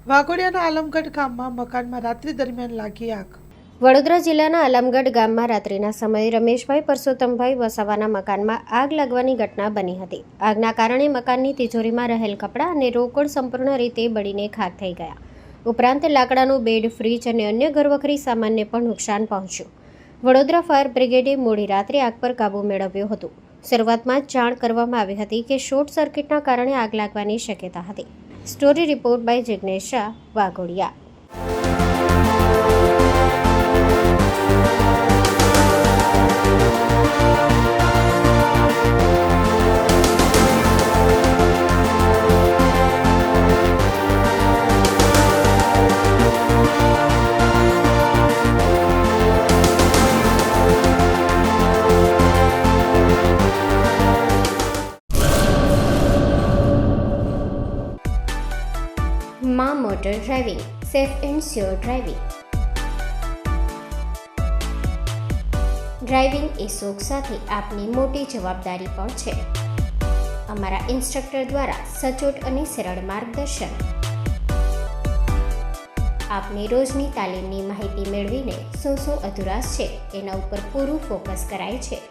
વાઘોડિયાના આલમગઢ ગામમાં મકાનમાં રાત્રિ દરમિયાન લાગી આગ. વડોદરા જિલ્લાના આલમગઢ ગામમાં રાત્રિના સમયે રમેશભાઈ પરસોત્તમભાઈ વસાવાના મકાનમાં આગ લાગવાની ઘટના બની હતી. આગના કારણે મકાનની તિજોરીમાં રહેલ કપડાં અને રોકડ સંપૂર્ણ રીતે બળીને ખાક થઈ ગયા. ઉપરાંત લાકડાનું બેડ, ફ્રીજ અને અન્ય ઘરવખરી સામાનને પણ નુકસાન પહોંચ્યું. વડોદરા ફાયર બ્રિગેડે મોડી રાત્રે આગ પર કાબૂ મેળવ્યો હતો. શરૂઆતમાં જ જાણ કરવામાં આવી હતી કે શોર્ટ સર્કિટના કારણે આગ લાગવાની શક્યતા હતી. Story report by Jignesh Shah, Waghodia. માં motor driving, safe and sure driving. Driving એ શોખ સાથે આપની મોટી જવાબદારી પણ છે. અમારા ઇન્સ્ટ્રક્ટર દ્વારા સચોટ અને સરળ માર્ગદર્શન. આપની રોજની તાલીમની માહિતી મેળવીને શું અધુરાશ છે એના ઉપર પૂરું ફોકસ કરાય છે.